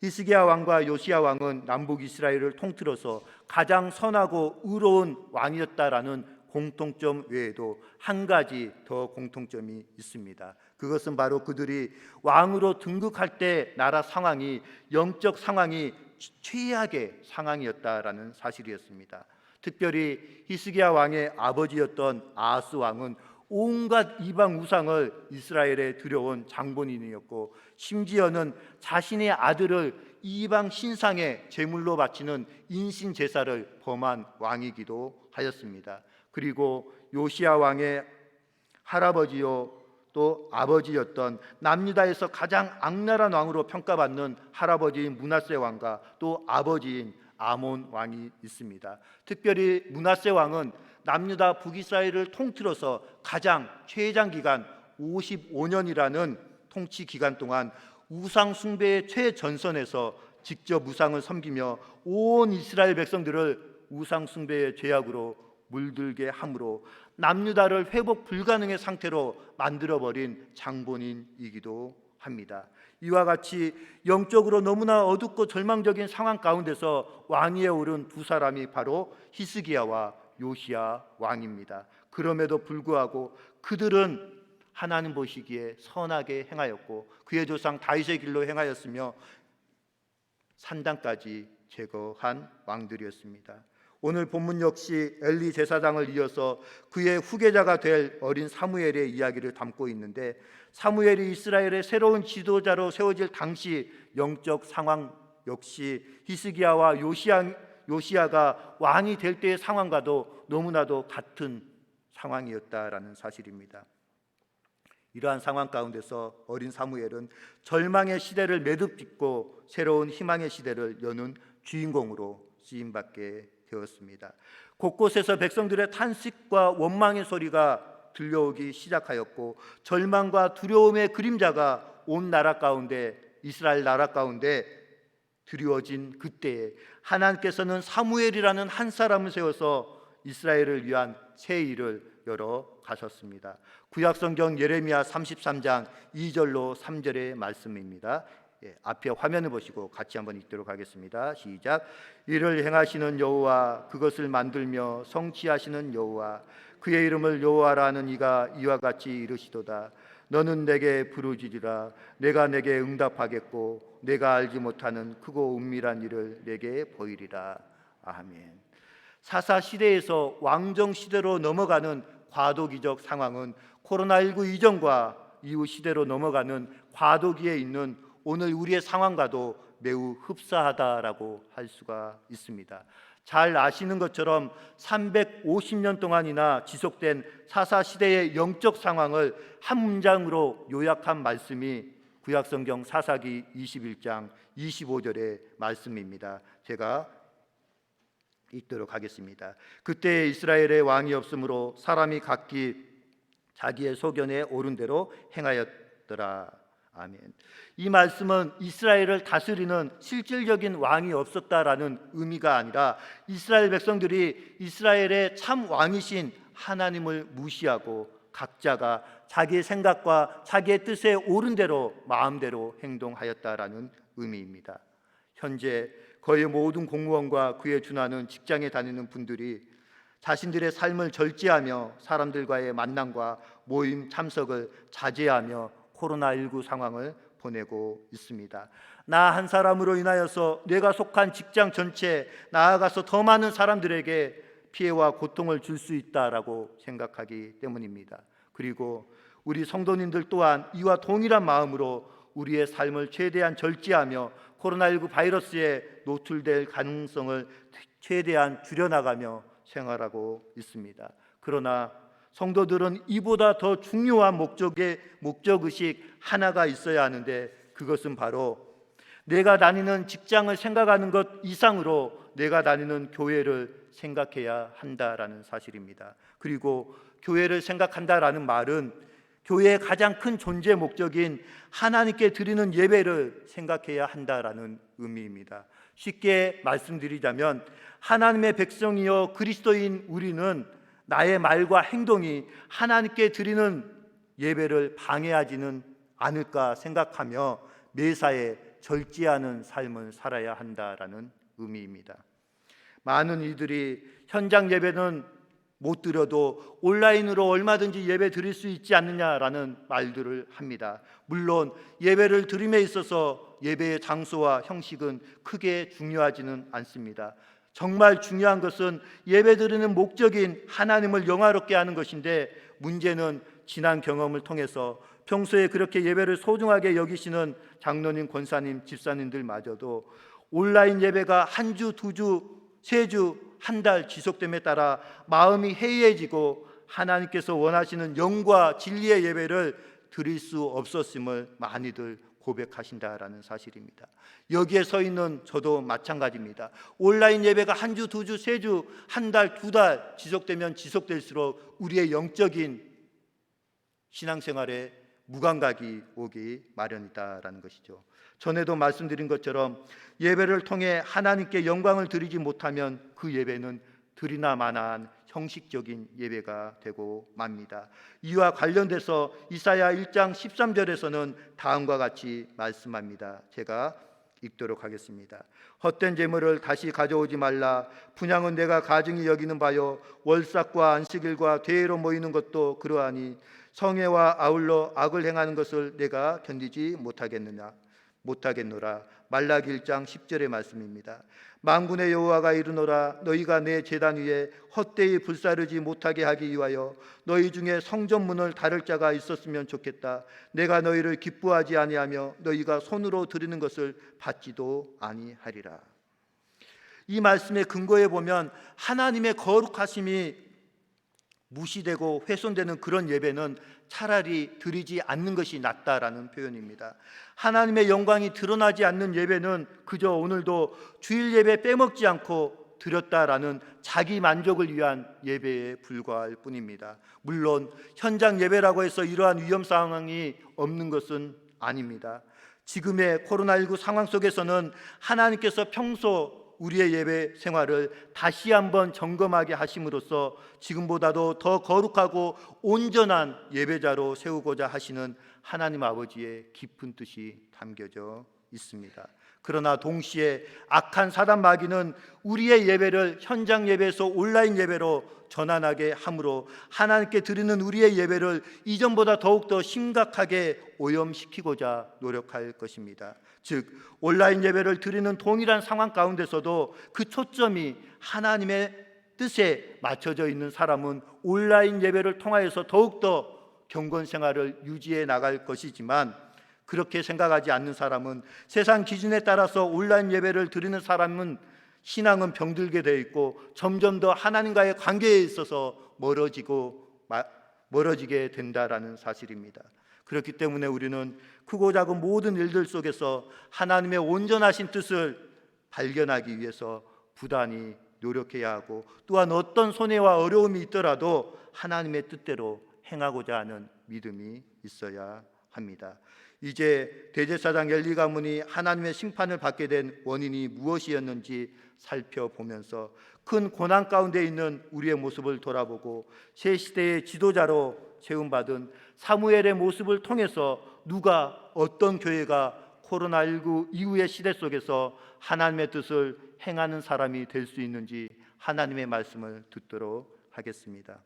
히스기야 왕과 요시야 왕은 남북 이스라엘을 통틀어서 가장 선하고 의로운 왕이었다라는 공통점 외에도 한 가지 더 공통점이 있습니다. 그것은 바로 그들이 왕으로 등극할 때 나라 상황이, 영적 상황이 최악의 상황이었다라는 사실이었습니다. 특별히 히스기야 왕의 아버지였던 아하스 왕은 온갖 이방 우상을 이스라엘에 들여온 장본인이었고, 심지어는 자신의 아들을 이방 신상에 제물로 바치는 인신 제사를 범한 왕이기도 하였습니다. 그리고 요시야 왕의 할아버지요 또 아버지였던 남유다에서 가장 악랄한 왕으로 평가받는 할아버지인 므낫세 왕과 또 아버지인 아몬 왕이 있습니다. 특별히 므낫세 왕은 남유다 북이스라엘을 통틀어서 가장 최장 기간 55년이라는 통치 기간 동안 우상 숭배의 최전선에서 직접 우상을 섬기며 온 이스라엘 백성들을 우상 숭배의 죄악으로 물들게 함으로 남유다를 회복 불가능의 상태로 만들어버린 장본인이기도 합니다. 이와 같이 영적으로 너무나 어둡고 절망적인 상황 가운데서 왕위에 오른 두 사람이 바로 히스기야와 요시야 왕입니다. 그럼에도 불구하고 그들은 하나님 보시기에 선하게 행하였고 그의 조상 다윗의 길로 행하였으며 산당까지 제거한 왕들이었습니다. 오늘 본문 역시 엘리 제사장을 이어서 그의 후계자가 될 어린 사무엘의 이야기를 담고 있는데, 사무엘이 이스라엘의 새로운 지도자로 세워질 당시 영적 상황 역시 히스기야와 요시야가 왕이 될 때의 상황과도 너무나도 같은 상황이었다라는 사실입니다. 이러한 상황 가운데서 어린 사무엘은 절망의 시대를 매듭짓고 새로운 희망의 시대를 여는 주인공으로 쓰임받게 되었습니다. 곳곳에서 백성들의 탄식과 원망의 소리가 들려오기 시작하였고, 절망과 두려움의 그림자가 온 나라 가운데, 이스라엘 나라 가운데 드리워진 그때에 하나님께서는 사무엘이라는 한 사람을 세워서 이스라엘을 위한 새 일을 열어 가셨습니다. 구약성경 예레미야 33장 2절로 3절의 말씀입니다. 앞에 화면을 보시고 같이 한번 읽도록 하겠습니다. 시작. 이를 행하시는 여호와, 그것을 만들며 성취하시는 여호와, 그의 이름을 여호와라 하는 이가 이와 같이 이르시도다. 너는 내게 부르짖으라. 내가 내게 응답하겠고 내가 알지 못하는 크고 은밀한 일을 내게 보이리라. 아멘. 사사 시대에서 왕정 시대로 넘어가는 과도기적 상황은 코로나19 이전과 이후 시대로 넘어가는 과도기에 있는 오늘 우리의 상황과도 매우 흡사하다라고 할 수가 있습니다. 잘 아시는 것처럼 350년 동안이나 지속된 사사 시대의 영적 상황을 한 문장으로 요약한 말씀이 구약성경 사사기 21장 25절의 말씀입니다. 제가 읽도록 하겠습니다. 그때 이스라엘의 왕이 없으므로 사람이 각기 자기의 소견에 옳은 대로 행하였더라. 아멘. 이 말씀은 이스라엘을 다스리는 실질적인 왕이 없었다라는 의미가 아니라 이스라엘 백성들이 이스라엘의 참 왕이신 하나님을 무시하고 각자가 자기의 생각과 자기의 뜻에 옳은 대로 마음대로 행동하였다라는 의미입니다. 현재 거의 모든 공무원과 그에 준하는 직장에 다니는 분들이 자신들의 삶을 절제하며 사람들과의 만남과 모임 참석을 자제하며 코로나19 상황을 보내고 있습니다. 나 한 사람으로 인하여서 내가 속한 직장 전체, 나아가서 더 많은 사람들에게 피해와 고통을 줄 수 있다라고 생각하기 때문입니다. 그리고 우리 성도님들 또한 이와 동일한 마음으로 우리의 삶을 최대한 절제하며 코로나19 바이러스에 노출될 가능성을 최대한 줄여나가며 생활하고 있습니다. 그러나 성도들은 이보다 더 중요한 목적의식 하나가 있어야 하는데, 그것은 바로 내가 다니는 직장을 생각하는 것 이상으로 내가 다니는 교회를 생각해야 한다라는 사실입니다. 그리고 교회를 생각한다라는 말은 교회의 가장 큰 존재 목적인 하나님께 드리는 예배를 생각해야 한다라는 의미입니다. 쉽게 말씀드리자면 하나님의 백성이여 그리스도인 우리는 나의 말과 행동이 하나님께 드리는 예배를 방해하지는 않을까 생각하며 매사에 절제하는 삶을 살아야 한다라는 의미입니다. 많은 이들이 현장 예배는 못 드려도 온라인으로 얼마든지 예배 드릴 수 있지 않느냐라는 말들을 합니다. 물론 예배를 드림에 있어서 예배의 장소와 형식은 크게 중요하지는 않습니다. 정말 중요한 것은 예배 드리는 목적인 하나님을 영화롭게 하는 것인데, 문제는 지난 경험을 통해서 평소에 그렇게 예배를 소중하게 여기시는 장로님, 권사님, 집사님들마저도 온라인 예배가 한 주, 두 주, 세 주, 한 달 지속됨에 따라 마음이 해이해지고 하나님께서 원하시는 영과 진리의 예배를 드릴 수 없었음을 많이들 고백하신다라는 사실입니다. 여기에 서 있는 저도 마찬가지입니다. 온라인 예배가 한 주, 두 주, 세 주, 한 달, 두 달 지속되면 지속될수록 우리의 영적인 신앙생활에 무감각이 오기 마련이다라는 것이죠. 전에도 말씀드린 것처럼 예배를 통해 하나님께 영광을 드리지 못하면 그 예배는 드리나 마나한 형식적인 예배가 되고 맙니다. 이와 관련돼서 이사야 1장 13절에서는 다음과 같이 말씀합니다. 제가 읽도록 하겠습니다. 헛된 재물을 다시 가져오지 말라. 분향은 내가 가증히 여기는 바요, 월삭과 안식일과 대회로 모이는 것도 그러하니 성회와 아울러 악을 행하는 것을 내가 견디지 못하겠노라. 말라기 1장 10절의 말씀입니다. 만군의 여호와가 이르노라 너희가 내 제단 위에 헛되이 불사르지 못하게 하기 위하여 너희 중에 성전문을 다룰 자가 있었으면 좋겠다. 내가 너희를 기뻐하지 아니하며 너희가 손으로 드리는 것을 받지도 아니하리라. 이 말씀의 근거에 보면 하나님의 거룩하심이 무시되고 훼손되는 그런 예배는 차라리 드리지 않는 것이 낫다라는 표현입니다. 하나님의 영광이 드러나지 않는 예배는 그저 오늘도 주일 예배 빼먹지 않고 드렸다라는 자기 만족을 위한 예배에 불과할 뿐입니다. 물론 현장 예배라고 해서 이러한 위험 상황이 없는 것은 아닙니다. 지금의 코로나19 상황 속에서는 하나님께서 평소 우리의 예배 생활을 다시 한번 점검하게 하심으로써 지금보다도 더 거룩하고 온전한 예배자로 세우고자 하시는 하나님 아버지의 깊은 뜻이 담겨져 있습니다. 그러나 동시에 악한 사단 마귀는 우리의 예배를 현장 예배에서 온라인 예배로 전환하게 함으로 하나님께 드리는 우리의 예배를 이전보다 더욱더 심각하게 오염시키고자 노력할 것입니다. 즉 온라인 예배를 드리는 동일한 상황 가운데서도 그 초점이 하나님의 뜻에 맞춰져 있는 사람은 온라인 예배를 통하여서 더욱더 경건 생활을 유지해 나갈 것이지만, 그렇게 생각하지 않는 사람은 세상 기준에 따라서 온라인 예배를 드리는 사람은 신앙은 병들게 되어 있고 점점 더 하나님과의 관계에 있어서 멀어지게 된다라는 사실입니다. 그렇기 때문에 우리는 크고 작은 모든 일들 속에서 하나님의 온전하신 뜻을 발견하기 위해서 부단히 노력해야 하고, 또한 어떤 손해와 어려움이 있더라도 하나님의 뜻대로 행하고자 하는 믿음이 있어야 합니다. 이제 대제사장 엘리 가문이 하나님의 심판을 받게 된 원인이 무엇이었는지 살펴보면서 큰 고난 가운데 있는 우리의 모습을 돌아보고 새 시대의 지도자로 세움받은 사무엘의 모습을 통해서 누가, 어떤 교회가 코로나19 이후의 시대 속에서 하나님의 뜻을 행하는 사람이 될 수 있는지 하나님의 말씀을 듣도록 하겠습니다.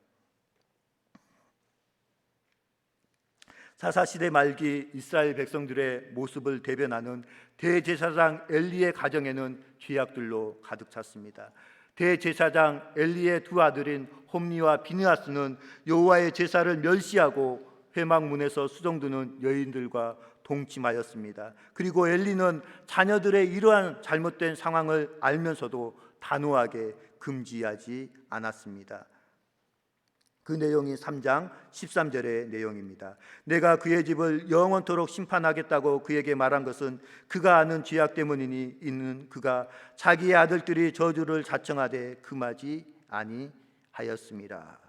사사시대 말기 이스라엘 백성들의 모습을 대변하는 대제사장 엘리의 가정에는 죄악들로 가득 찼습니다. 대제사장 엘리의 두 아들인 홈니와 비느하스는 여호와의 제사를 멸시하고 회막문에서 수종드는 여인들과 동침하였습니다. 그리고 엘리는 자녀들의 이러한 잘못된 상황을 알면서도 단호하게 금지하지 않았습니다. 그 내용이 3장 13절의 내용입니다. 내가 그의 집을 영원토록 심판하겠다고 그에게 말한 것은 그가 아는 죄악 때문이니 이는 그가 자기의 아들들이 저주를 자청하되 금하지 아니하였습니다.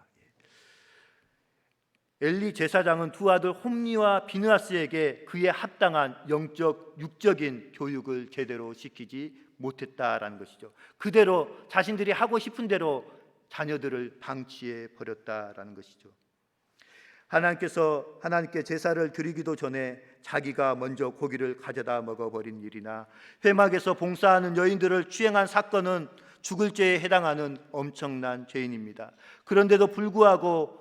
엘리 제사장은 두 아들 홈니와 비느하스에게 그에 합당한 영적, 육적인 교육을 제대로 시키지 못했다라는 것이죠. 그대로 자신들이 하고 싶은 대로 자녀들을 방치해 버렸다라는 것이죠. 하나님께 제사를 드리기도 전에 자기가 먼저 고기를 가져다 먹어버린 일이나 회막에서 봉사하는 여인들을 추행한 사건은 죽을 죄에 해당하는 엄청난 죄인입니다. 그런데도 불구하고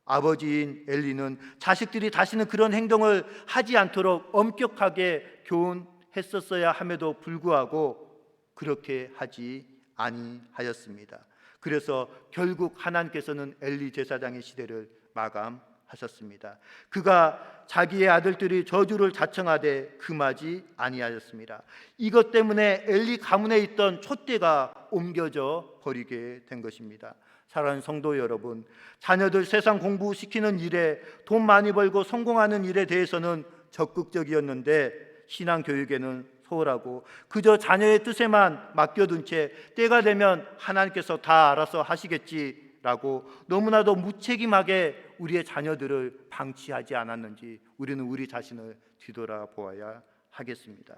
아버지인 엘리는 자식들이 다시는 그런 행동을 하지 않도록 엄격하게 교훈했었어야 함에도 불구하고 그렇게 하지 아니하였습니다. 그래서 결국 하나님께서는 엘리 제사장의 시대를 마감하셨습니다. 그가 자기의 아들들이 저주를 자청하되 금하지 아니하였습니다. 이것 때문에 엘리 가문에 있던 촛대가 옮겨져 버리게 된 것입니다. 사랑하는 성도 여러분, 자녀들 세상 공부시키는 일에, 돈 많이 벌고 성공하는 일에 대해서는 적극적이었는데 신앙교육에는 소홀하고 그저 자녀의 뜻에만 맡겨둔 채 때가 되면 하나님께서 다 알아서 하시겠지라고 너무나도 무책임하게 우리의 자녀들을 방치하지 않았는지 우리는 우리 자신을 뒤돌아보아야 하겠습니다.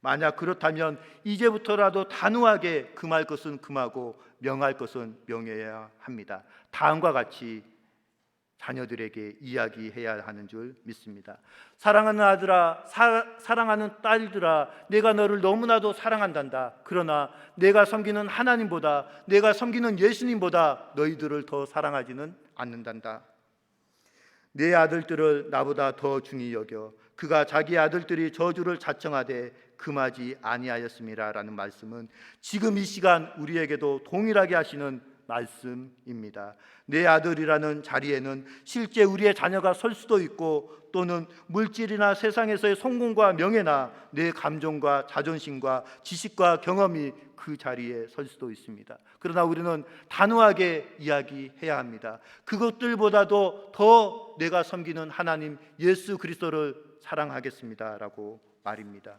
만약 그렇다면 이제부터라도 단호하게 금할 것은 금하고 명할 것은 명해야 합니다. 다음과 같이 자녀들에게 이야기해야 하는 줄 믿습니다. 사랑하는 아들아, 사랑하는 딸들아, 내가 너를 너무나도 사랑한단다. 그러나 내가 섬기는 하나님보다, 내가 섬기는 예수님보다 너희들을 더 사랑하지는 않는단다. 내 아들들을 나보다 더 중히 여겨 그가 자기 아들들이 저주를 자청하되 금하지 아니하였음이라라는 말씀은 지금 이 시간 우리에게도 동일하게 하시는 말씀입니다. 내 아들이라는 자리에는 실제 우리의 자녀가 설 수도 있고, 또는 물질이나 세상에서의 성공과 명예나 내 감정과 자존심과 지식과 경험이 그 자리에 설 수도 있습니다. 그러나 우리는 단호하게 이야기해야 합니다. 그것들보다도 더 내가 섬기는 하나님 예수 그리스도를 사랑하겠습니다라고 말입니다.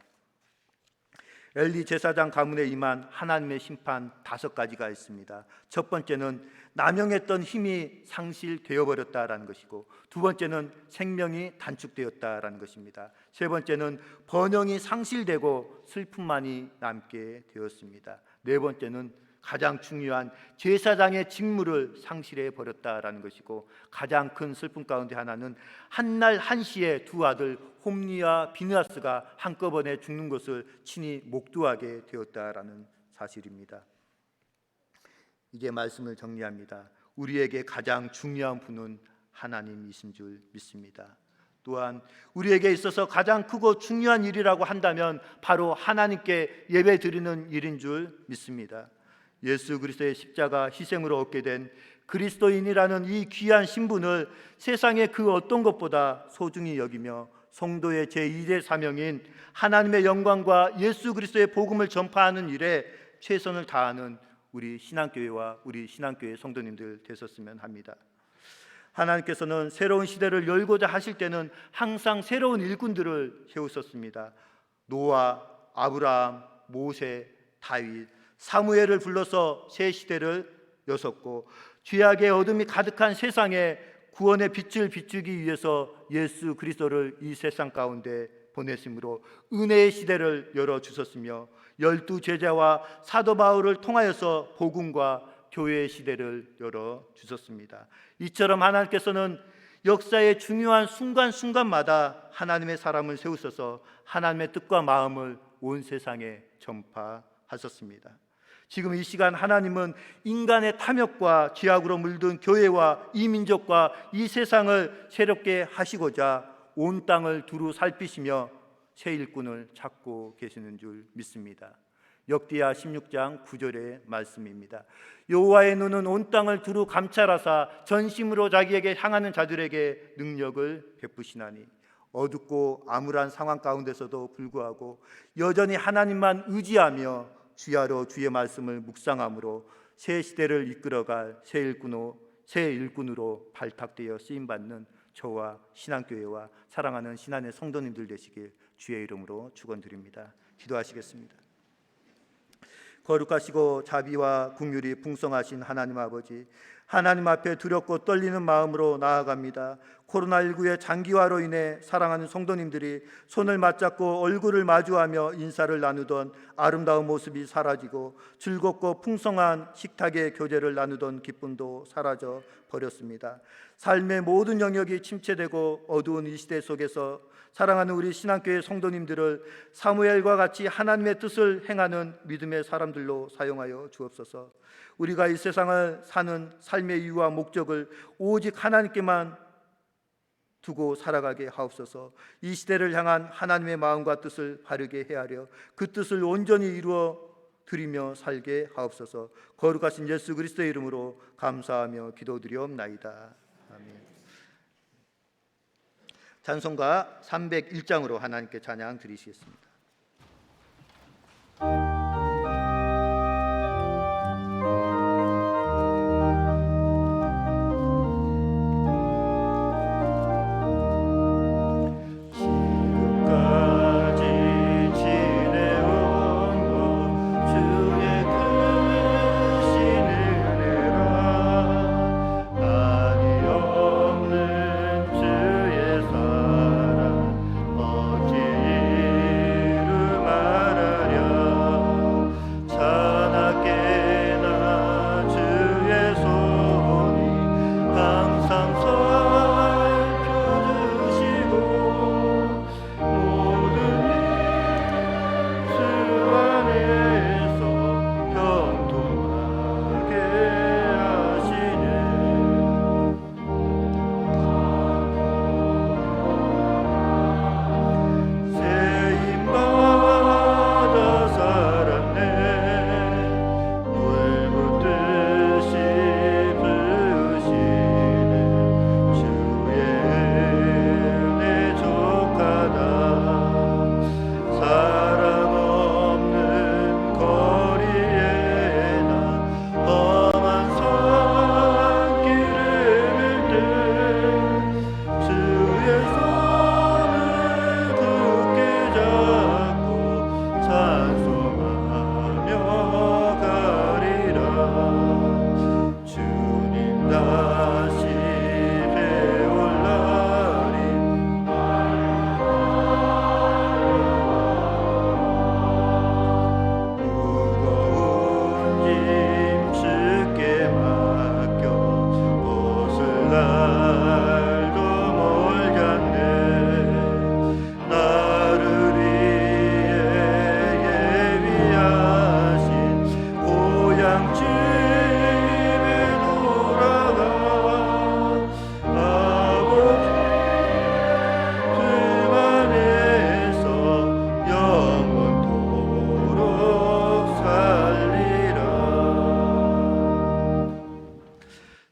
엘리 제사장 가문에 임한 하나님의 심판 5가지가 있습니다. 첫 번째는 남용했던 힘이 상실되어 버렸다라는 것이고, 두 번째는 생명이 단축되었다라는 것입니다. 세 번째는 번영이 상실되고 슬픔만이 남게 되었습니다. 네 번째는 가장 중요한 제사장의 직무를 상실해 버렸다라는 것이고, 가장 큰 슬픔 가운데 하나는 한날 한시에 두 아들 홈리와 비느하스가 한꺼번에 죽는 것을 친히 목도하게 되었다라는 사실입니다. 이제 말씀을 정리합니다. 우리에게 가장 중요한 분은 하나님이신 줄 믿습니다. 또한 우리에게 있어서 가장 크고 중요한 일이라고 한다면 바로 하나님께 예배 드리는 일인 줄 믿습니다. 예수 그리스도의 십자가 희생으로 얻게 된 그리스도인이라는 이 귀한 신분을 세상의 그 어떤 것보다 소중히 여기며 성도의 제2대 사명인 하나님의 영광과 예수 그리스도의 복음을 전파하는 일에 최선을 다하는 우리 신앙교회와 우리 신앙교회 성도님들 되셨으면 합니다. 하나님께서는 새로운 시대를 열고자 하실 때는 항상 새로운 일꾼들을 세우셨습니다. 노아, 아브라함, 모세, 다윗, 사무엘을 불러서 새 시대를 여셨고, 죄악의 어둠이 가득한 세상에 구원의 빛을 비추기 위해서 예수 그리스도를 이 세상 가운데 보내심으로 은혜의 시대를 열어주셨으며, 12 제자와 사도 바울을 통하여서 복음과 교회의 시대를 열어주셨습니다. 이처럼 하나님께서는 역사의 중요한 순간순간마다 하나님의 사람을 세우셔서 하나님의 뜻과 마음을 온 세상에 전파하셨습니다. 지금 이 시간 하나님은 인간의 탐욕과 죄악으로 물든 교회와 이 민족과 이 세상을 새롭게 하시고자 온 땅을 두루 살피시며 새 일꾼을 찾고 계시는 줄 믿습니다. 역대하 16장 9절의 말씀입니다. 여호와의 눈은 온 땅을 두루 감찰하사 전심으로 자기에게 향하는 자들에게 능력을 베푸시나니, 어둡고 암울한 상황 가운데서도 불구하고 여전히 하나님만 의지하며 주야로 주의 말씀을 묵상함으로 새 시대를 이끌어갈 새 일꾼으로 발탁되어 쓰임받는 저와 신앙교회와 사랑하는 신안의 성도님들 되시길 주의 이름으로 축원드립니다. 기도하시겠습니다. 거룩하시고 자비와 긍휼이 풍성하신 하나님 아버지, 하나님 앞에 두렵고 떨리는 마음으로 나아갑니다. 코로나19의 장기화로 인해 사랑하는 성도님들이 손을 맞잡고 얼굴을 마주하며 인사를 나누던 아름다운 모습이 사라지고, 즐겁고 풍성한 식탁의 교제를 나누던 기쁨도 사라져 버렸습니다. 삶의 모든 영역이 침체되고 어두운 이 시대 속에서 사랑하는 우리 신앙교회 성도님들을 사무엘과 같이 하나님의 뜻을 행하는 믿음의 사람들로 사용하여 주옵소서. 우리가 이 세상을 사는 삶의 이유와 목적을 오직 하나님께만 두고 살아가게 하옵소서. 이 시대를 향한 하나님의 마음과 뜻을 바르게 헤아려 그 뜻을 온전히 이루어 드리며 살게 하옵소서. 거룩하신 예수 그리스도의 이름으로 감사하며 기도드리옵나이다. 아멘. 찬송가 301장으로 하나님께 찬양 드리시겠습니다.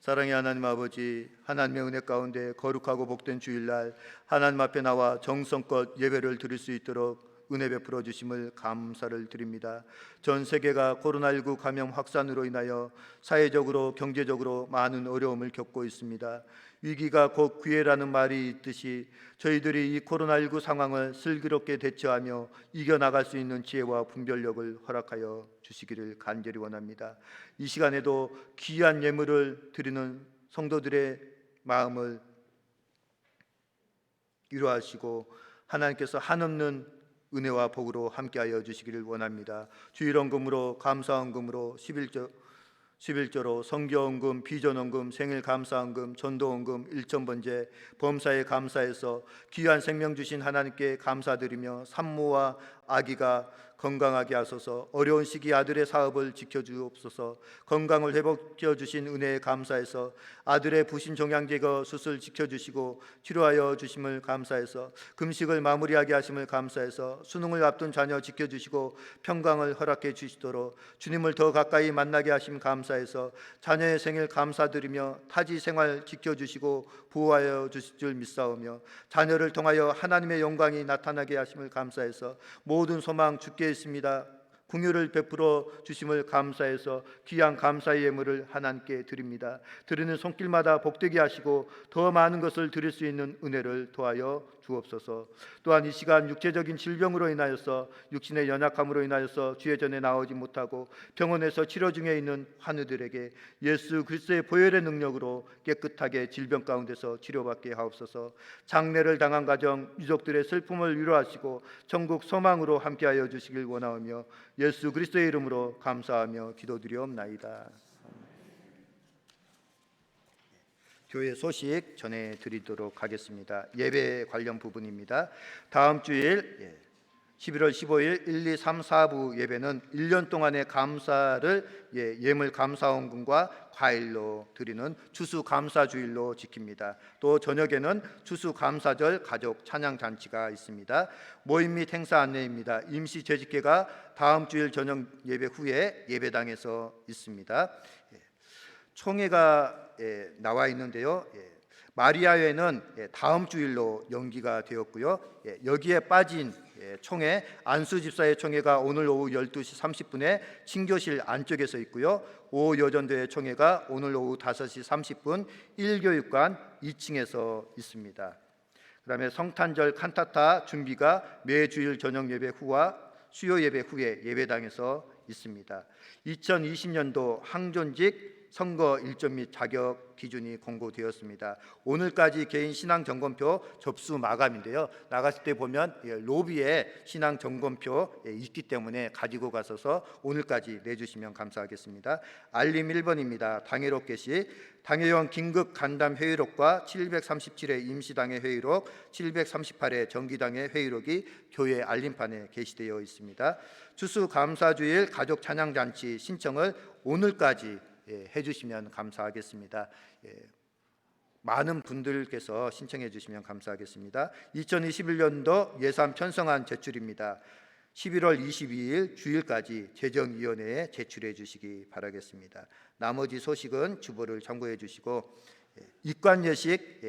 사랑의 하나님 아버지, 하나님의 은혜 가운데 거룩하고 복된 주일날 하나님 앞에 나와 정성껏 예배를 드릴 수 있도록 은혜 베풀어 주심을 감사를 드립니다. 전 세계가 코로나19 감염 확산으로 인하여 사회적으로 경제적으로 많은 어려움을 겪고 있습니다. 위기가 곧 기회라는 말이 있듯이 저희들이 이 코로나19 상황을 슬기롭게 대처하며 이겨나갈 수 있는 지혜와 분별력을 허락하여 주시기를 간절히 원합니다. 이 시간에도 귀한 예물을 드리는 성도들의 마음을 위로하시고 하나님께서 한없는 은혜와 복으로 함께하여 주시기를 원합니다. 주일헌금으로 감사헌금으로 11조로 성교헌금, 비전헌금, 생일감사헌금, 전도헌금, 일천번제, 범사에 감사해서 귀한 생명 주신 하나님께 감사드리며 산모와 아기가 건강하게 하소서, 어려운 시기 아들의 사업을 지켜주옵소서, 건강을 회복시켜 주신 은혜에 감사해서 아들의 부신 종양제거 수술 지켜주시고 치료하여 주심을 감사해서 금식을 마무리하게 하심을 감사해서 수능을 앞둔 자녀 지켜주시고 평강을 허락해 주시도록 주님을 더 가까이 만나게 하심 감사해서 자녀의 생일 감사드리며 타지 생활 지켜주시고 보호하여 주실 줄 믿사오며 자녀를 통하여 하나님의 영광이 나타나게 하심을 감사해서 모든 소망 주께 있습니다. 긍휼을 베풀어 주심을 감사해서 귀한 감사의 예물을 하나님께 드립니다. 드리는 손길마다 복되게 하시고 더 많은 것을 드릴 수 있는 은혜를 도하여 주옵소서. 또한 이 시간 육체적인 질병으로 인하여서 육신의 연약함으로 인하여서 주의 전에 나오지 못하고 병원에서 치료 중에 있는 환우들에게 예수 그리스도의 보혈의 능력으로 깨끗하게 질병 가운데서 치료받게 하옵소서. 장례를 당한 가정 유족들의 슬픔을 위로하시고 천국 소망으로 함께하여 주시길 원하오며 예수 그리스도의 이름으로 감사하며 기도드리옵나이다. 교회 소식 전해드리도록 하겠습니다. 예배 관련 부분입니다. 다음 주일 11월 15일 1, 2, 3, 4부 예배는 1년 동안의 감사를 예물 감사헌금과 과일로 드리는 추수감사주일로 지킵니다. 또 저녁에는 추수감사절 가족 찬양잔치가 있습니다. 모임 및 행사 안내입니다. 임시 재직회가 다음 주일 저녁 예배 후에 예배당에서 있습니다. 총회가 나와 있는데요. 마리아회는 다음 주일로 연기가 되었고요. 여기에 빠진 총회 안수집사의 총회가 오늘 오후 12시 30분에 친교실 안쪽에서 있고요. 오여전도의 총회가 오늘 오후 5시 30분 1교육관 2층에서 있습니다. 그 다음에 성탄절 칸타타 준비가 매주일 저녁 예배 후와 수요 예배 후에 예배당에서 있습니다. 2020년도 항존직 선거 일정 및 자격 기준이 공고되었습니다. 오늘까지 개인 신앙 점검표 접수 마감인데요. 나갔을 때 보면 로비에 신앙 점검표 있기 때문에 가지고 가셔서 오늘까지 내주시면 감사하겠습니다. 알림 1번입니다. 당회록 게시 당회원 긴급 간담 회의록과 737회 임시당회 회의록, 738회 정기당회 회의록이 교회 알림판에 게시되어 있습니다. 추수감사주일 가족 찬양잔치 신청을 오늘까지 해주시면 감사하겠습니다. 많은 분들께서 신청해 주시면 감사하겠습니다. 2021년도 예산 편성안 제출입니다. 11월 22일 주일까지 재정위원회에 제출해 주시기 바라겠습니다. 나머지 소식은 주보를 참고해 주시고 입관예식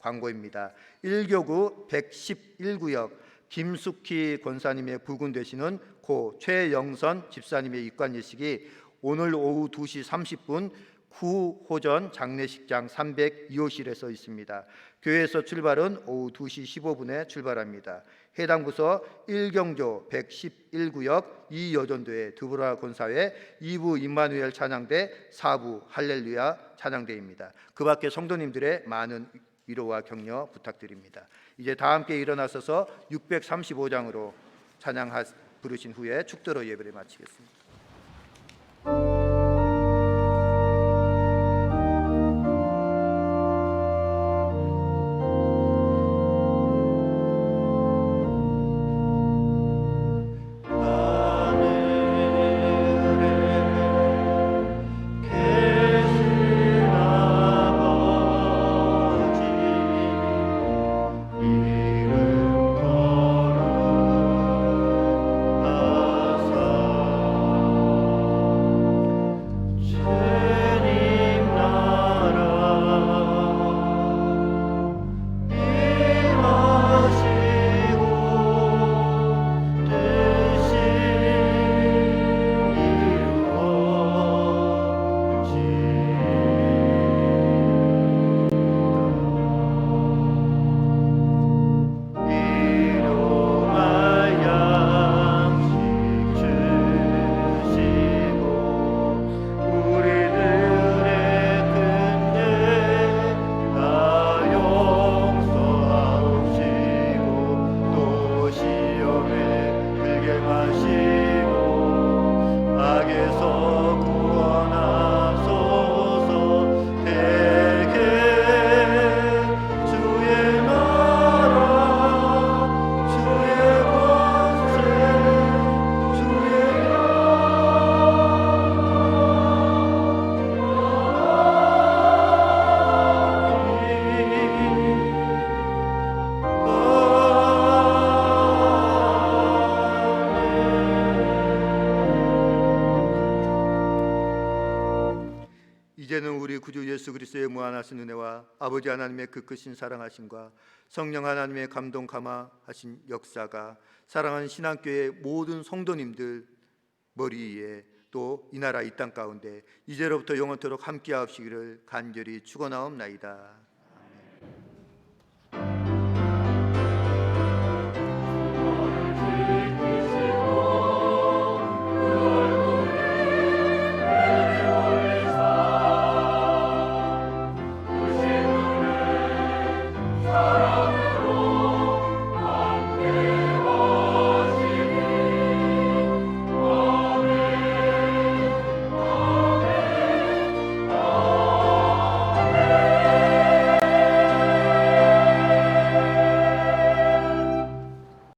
광고입니다. 1교구 111구역 김숙희 권사님의 부군 되시는 고 최영선 집사님의 입관예식이 오늘 오후 2시 30분 9호전 장례식장 302호실에서 있습니다. 교회에서 출발은 오후 2시 15분에 출발합니다. 해당 부서 1경조 111구역 2여전도의 드보라 권사회 2부 임마누엘 찬양대 4부 할렐루야 찬양대입니다. 그 밖에 성도님들의 많은 위로와 격려 부탁드립니다. 이제 다 함께 일어나셔서 635장으로 찬양 부르신 후에 축도로 예배를 마치겠습니다. 이제는 우리 구주 예수 그리스도의 무한하신 은혜와 아버지 하나님의 그 크신 사랑하심과 성령 하나님의 감동 감화하신 역사가 사랑하는 신앙교회 모든 성도님들 머리 위에 또 이 나라 이 땅 가운데 이제로부터 영원토록 함께하시기를 간절히 축원하옵나이다.